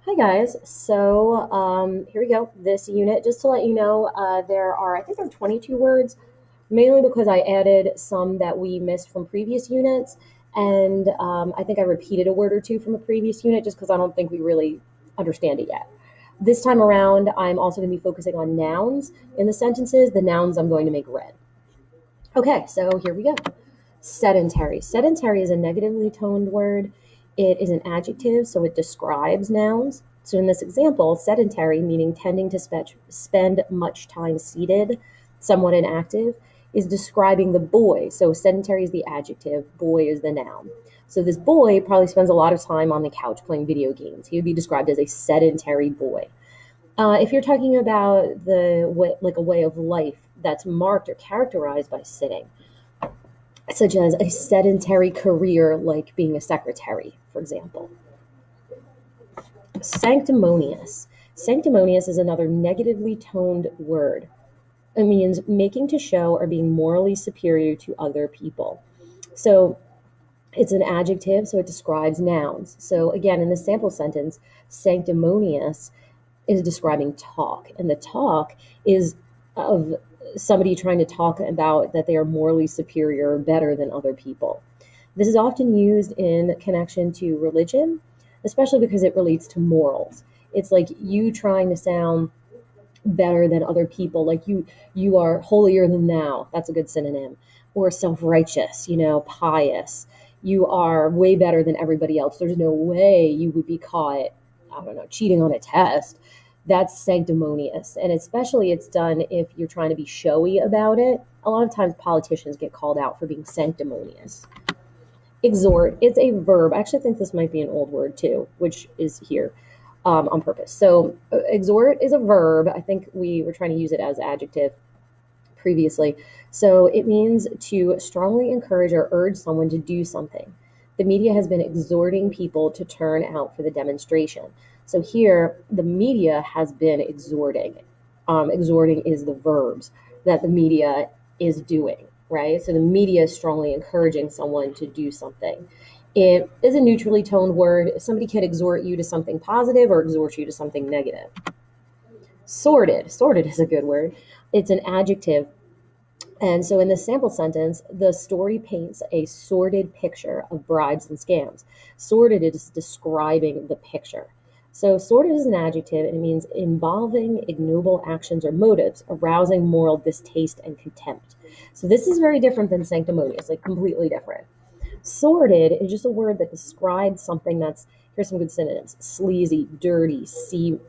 Hi guys. Here we go. This unit, just to let you know, I think there are 22 words, mainly because I added some that we missed from previous units, and I think I repeated a word or two from a previous unit just because I don't think we really understand it yet. This time around, I'm also going to be focusing on nouns in the sentences. The nouns I'm going to make red. Okay, so here we go. Sedentary. Sedentary is a negatively toned word. It is an adjective, so it describes nouns. So in this example, sedentary, meaning tending to spend much time seated, somewhat inactive, is describing the boy. So sedentary is the adjective, boy is the noun. So this boy probably spends a lot of time on the couch playing video games. He would be described as a sedentary boy. If you're talking about the way, like a way of life that's marked or characterized by sitting, such as a sedentary career like being a secretary, for example. Sanctimonious. Sanctimonious is another negatively toned word. It means making to show or being morally superior to other people. So it's an adjective, so it describes nouns. So again, in the sample sentence, sanctimonious is describing talk, and the talk is of somebody trying to talk about that they are morally superior or better than other people. This is often used in connection to religion, especially because it relates to morals. It's like you trying to sound better than other people, like you are holier than thou. That's a good synonym. Or self-righteous, pious. You are way better than everybody else. There's no way you would be caught, I don't know, cheating on a test. That's sanctimonious. And especially it's done if you're trying to be showy about it. A lot of times politicians get called out for being sanctimonious. Exhort, it's a verb. I actually think this might be an old word too, which is here on purpose. So exhort is a verb. I think we were trying to use it as adjective previously. So it means to strongly encourage or urge someone to do something. The media has been exhorting people to turn out for the demonstration. So here, the media has been exhorting. Exhorting is the verbs that the media is doing, right? So the media is strongly encouraging someone to do something. It is a neutrally toned word. Somebody could exhort you to something positive or exhort you to something negative. Sordid. Sordid is a good word. It's an adjective. And so in this sample sentence, the story paints a sordid picture of bribes and scams. Sordid is describing the picture. So sordid is an adjective and it means involving ignoble actions or motives, arousing moral distaste and contempt. So this is very different than sanctimonious, like completely different. Sordid is just a word that describes something that's, here's some good synonyms: sleazy, dirty, seedy,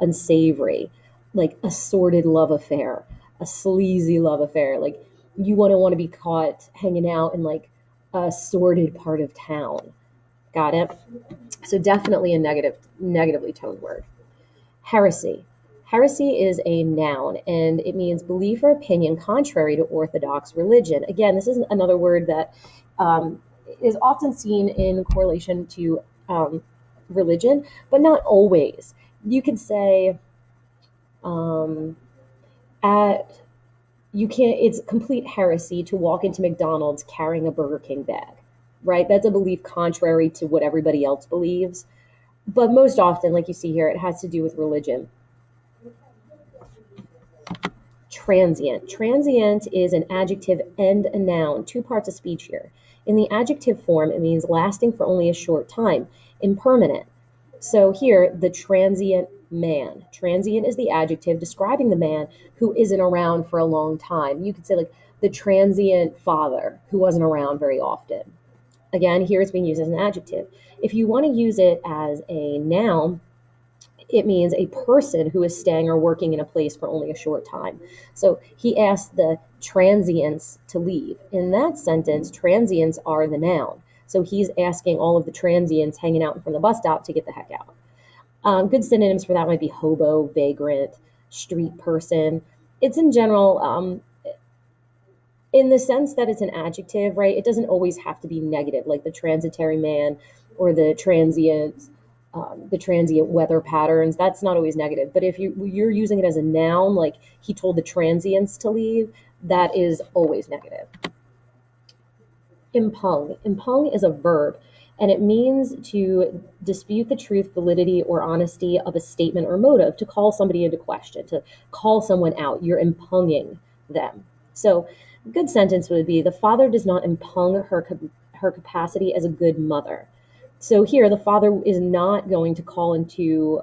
unsavory, like a sordid love affair, a sleazy love affair. Like you want to be caught hanging out in like a sordid part of town. Got it? So definitely a negatively toned word. Heresy. Heresy is a noun and it means belief or opinion contrary to orthodox religion. Again, this is another word that is often seen in correlation to religion, but not always. You could say at you can't. It's complete heresy to walk into McDonald's carrying a Burger King bag, right? That's a belief contrary to what everybody else believes. But most often, like you see here, it has to do with religion. Transient. Transient is an adjective and a noun, two parts of speech here. In the adjective form, it means lasting for only a short time, impermanent. So here, the transient man. Transient is the adjective describing the man who isn't around for a long time. You could say, like, the transient father who wasn't around very often. Again, here it's being used as an adjective. If you want to use it as a noun, it means a person who is staying or working in a place for only a short time. So he asked the transients to leave. In that sentence, transients are the noun. So he's asking all of the transients hanging out in front of the bus stop to get the heck out. Good synonyms for that might be hobo, vagrant, street person. It's in general, in the sense that it's an adjective, right? It doesn't always have to be negative, like the transitory man or the transient weather patterns. That's not always negative. But if you're using it as a noun, like he told the transients to leave, that is always negative. Impung. Impung is a verb, and it means to dispute the truth, validity, or honesty of a statement or motive, to call somebody into question, to call someone out. You're impugning them. So, a good sentence would be, the father does not impugn her capacity as a good mother. So here, the father is not going to call into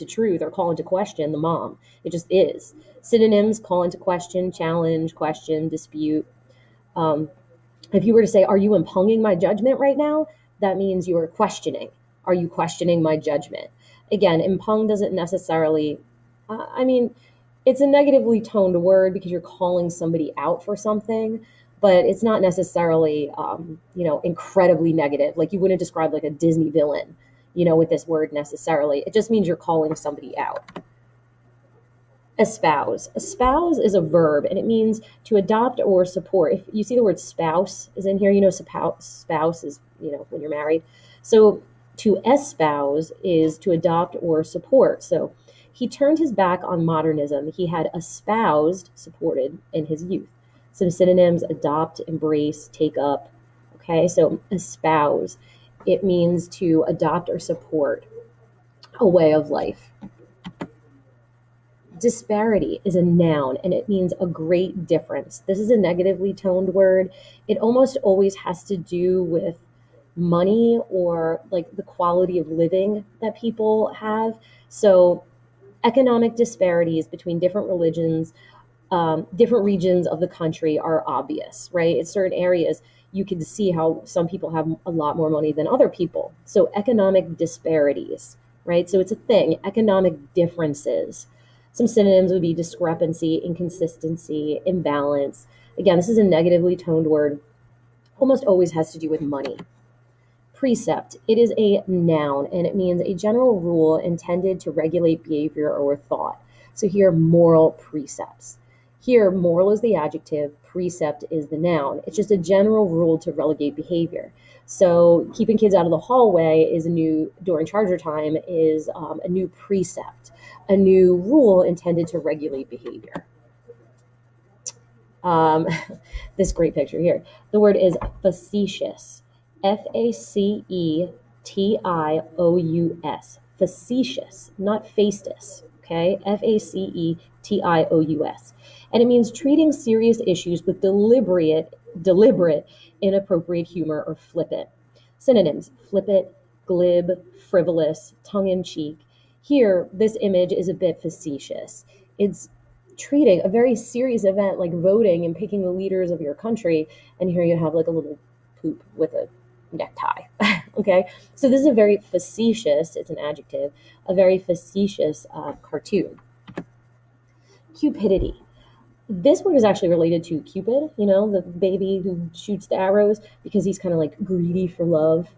truth or call into question the mom. It just is. Synonyms: call into question, challenge, question, dispute. Um, if you were to say, are you impugning my judgment right now? That means you are questioning. Are you questioning my judgment? Again, impugn doesn't necessarily, I mean, it's a negatively toned word because you're calling somebody out for something, but it's not necessarily, incredibly negative. Like, you wouldn't describe like a Disney villain, with this word necessarily. It just means you're calling somebody out. Espouse. Espouse is a verb, and it means to adopt or support. If you see the word spouse is in here, spouse is, when you're married. So to espouse is to adopt or support. So he turned his back on modernism. He had espoused, supported, in his youth. Some synonyms: adopt, embrace, take up. Okay, so espouse. It means to adopt or support a way of life. Disparity is a noun, and it means a great difference. This is a negatively toned word. It almost always has to do with money or like the quality of living that people have. So economic disparities between different religions, different regions of the country are obvious, right? In certain areas, you can see how some people have a lot more money than other people. So economic disparities, right? So it's a thing, economic differences. Some synonyms would be discrepancy, inconsistency, imbalance. Again, this is a negatively toned word. Almost always has to do with money. Precept. It is a noun, and it means a general rule intended to regulate behavior or thought. So here, moral precepts. Here, moral is the adjective, precept is the noun. It's just a general rule to relegate behavior. So keeping kids out of the hallway during charger time is a new precept, a new rule intended to regulate behavior. This great picture here. The word is facetious. Facetious. Facetious, not faceless. Okay, Facetious. And it means treating serious issues with deliberate, inappropriate humor or flippant. Synonyms: flippant, glib, frivolous, tongue-in-cheek. Here, this image is a bit facetious. It's treating a very serious event like voting and picking the leaders of your country, and here you have like a little poop with a necktie. Okay, so this is a very facetious, it's an adjective, a very facetious cartoon. Cupidity. This word is actually related to Cupid, the baby who shoots the arrows, because he's kind of like greedy for love.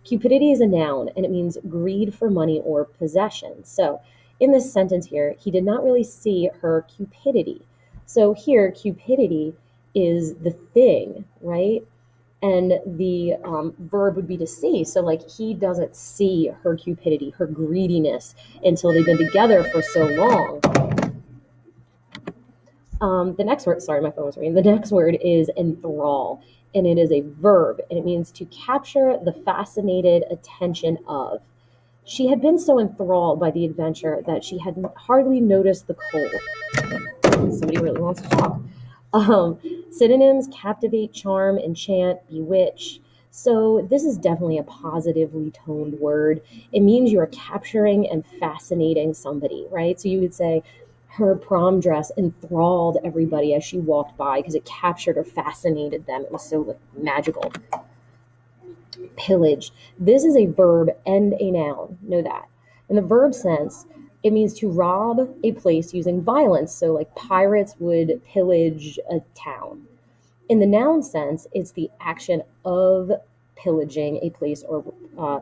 Cupidity is a noun, and it means greed for money or possession. So in this sentence here, he did not really see her cupidity. So here, cupidity is the thing, right? And the verb would be to see. So like, he doesn't see her cupidity, her greediness, until they've been together for so long. The next word, sorry, my phone was ringing. The next word is enthrall, and it is a verb, and it means to capture the fascinated attention of. She had been so enthralled by the adventure that she had hardly noticed the cold. Somebody really wants to talk. Synonyms: captivate, charm, enchant, bewitch. So this is definitely a positively toned word. It means you are capturing and fascinating somebody, right? So you would say, her prom dress enthralled everybody as she walked by because it captured or fascinated them. It was so magical. Pillage. This is a verb and a noun. Know that. In the verb sense, it means to rob a place using violence. So like, pirates would pillage a town. In the noun sense, it's the action of pillaging a place or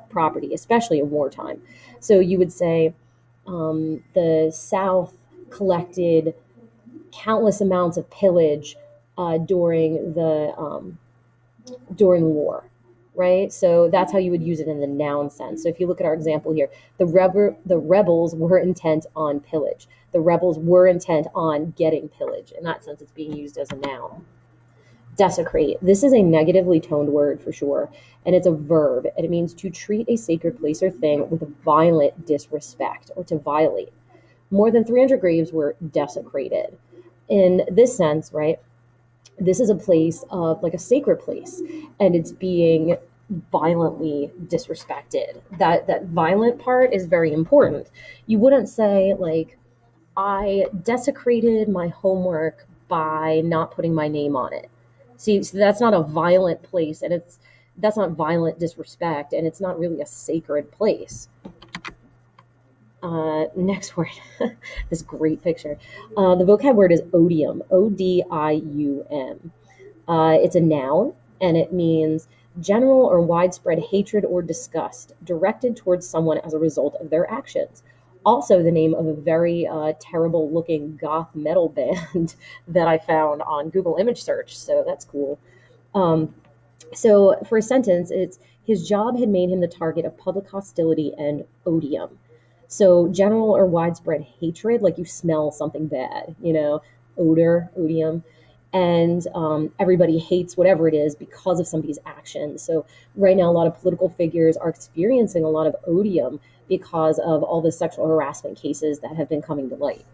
property, especially in wartime. So you would say the South collected countless amounts of pillage during the war, right? So that's how you would use it in the noun sense. So if you look at our example here, the rebels were intent on pillage. The rebels were intent on getting pillage. In that sense, it's being used as a noun. Desecrate. This is a negatively toned word for sure, and it's a verb, and it means to treat a sacred place or thing with violent disrespect or to violate. More than 300 graves were desecrated. In this sense, right, this is a place of like a sacred place, and it's being violently disrespected. That violent part is very important. You wouldn't say like, I desecrated my homework by not putting my name on it. See, so that's not a violent place, and that's not violent disrespect, and it's not really a sacred place. Next word, this great picture. The vocab word is odium, Odium. It's a noun, and it means general or widespread hatred or disgust directed towards someone as a result of their actions. Also, the name of a very terrible looking goth metal band that I found on Google image search. So that's cool. Um, so for a sentence, it's his job had made him the target of public hostility and odium. So general or widespread hatred, like you smell something bad, odor, odium, and everybody hates whatever it is because of somebody's actions. So right now, a lot of political figures are experiencing a lot of odium because of all the sexual harassment cases that have been coming to light.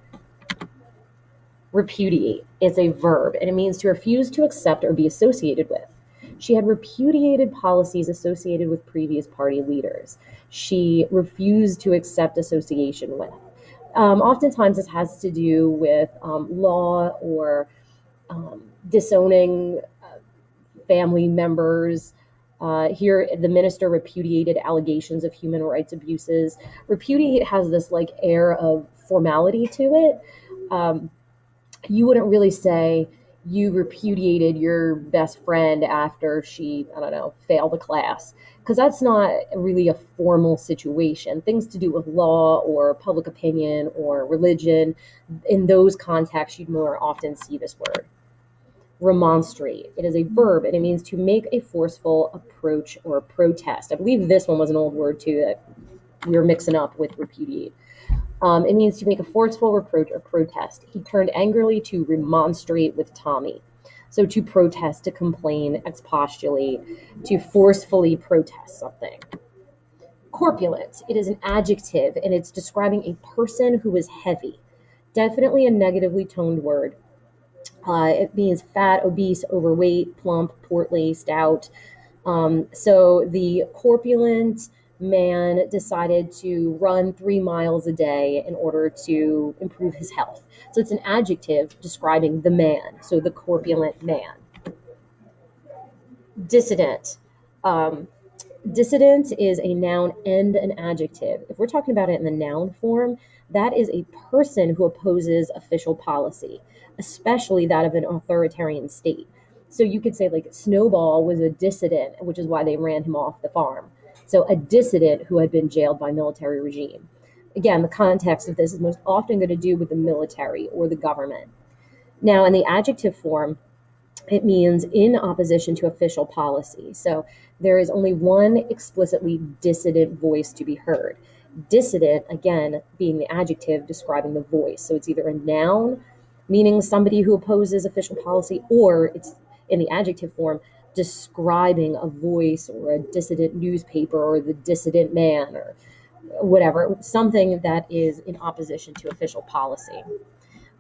Repudiate. It's a verb, and it means to refuse to accept or be associated with. She had repudiated policies associated with previous party leaders. She refused to accept association with. Oftentimes, this has to do with law or disowning family members. Here, the minister repudiated allegations of human rights abuses. Repudiate has this like air of formality to it. You wouldn't really say you repudiated your best friend after she, I don't know, failed a class, because that's not really a formal situation. Things to do with law or public opinion or religion, in those contexts, you'd more often see this word. Remonstrate. It is a verb, and it means to make a forceful approach or protest. I believe this one was an old word too that we were mixing up with repudiate. It means to make a forceful reproach or protest. He turned angrily to remonstrate with Tommy. So to protest, to complain, expostulate, to forcefully protest something. Corpulent. It is an adjective, and it's describing a person who is heavy. Definitely a negatively toned word. It means fat, obese, overweight, plump, portly, stout. So the corpulent man decided to run 3 miles a day in order to improve his health. So it's an adjective describing the man, so the corpulent man. Dissident. Um, Dissident is a noun and an adjective. If we're talking about it in the noun form, that is a person who opposes official policy, especially that of an authoritarian state. So you could say, like, Snowball was a dissident, which is why they ran him off the farm. So a dissident who had been jailed by military regime. Again, the context of this is most often going to do with the military or the government. Now, in the adjective form, it means in opposition to official policy. So there is only one explicitly dissident voice to be heard. Dissident, again, being the adjective describing the voice. So it's either a noun, meaning somebody who opposes official policy, or it's in the adjective form, describing a voice or a dissident newspaper or the dissident man or whatever, something that is in opposition to official policy.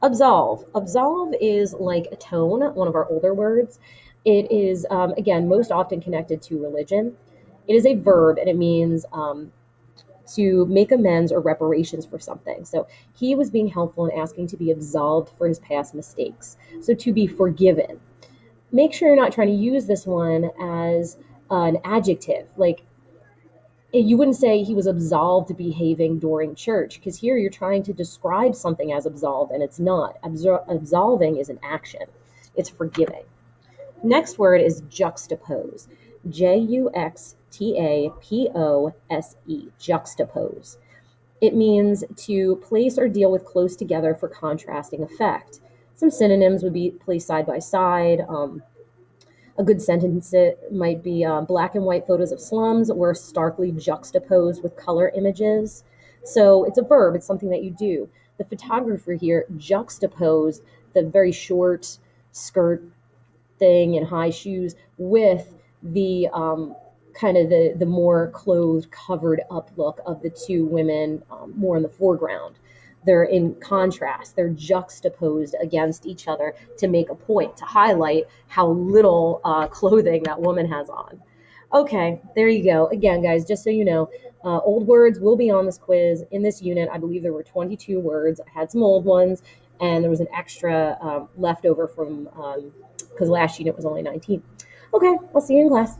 Absolve. Absolve is like atone, one of our older words. It is, again, most often connected to religion. It is a verb, and it means to make amends or reparations for something. So he was being helpful in asking to be absolved for his past mistakes. So to be forgiven. Make sure you're not trying to use this one as an adjective. Like, you wouldn't say he was absolved behaving during church, because here you're trying to describe something as absolved, and it's not. Absolving is an action, it's forgiving. Next word is juxtapose. Juxtapose. Juxtapose. It means to place or deal with close together for contrasting effect. Some synonyms would be placed side by side. A good sentence it might be black and white photos of slums were starkly juxtaposed with color images. So it's a verb, it's something that you do. The photographer here juxtaposed the very short skirt thing and high shoes with the kind of the more clothed, covered up look of the two women, more in the foreground. They're in contrast, they're juxtaposed against each other to make a point, to highlight how little clothing that woman has on. Okay, there you go. Again, guys, just so you know, old words will be on this quiz. In this unit, I believe there were 22 words. I had some old ones, and there was an extra left over from because last unit was only 19. Okay, I'll see you in class.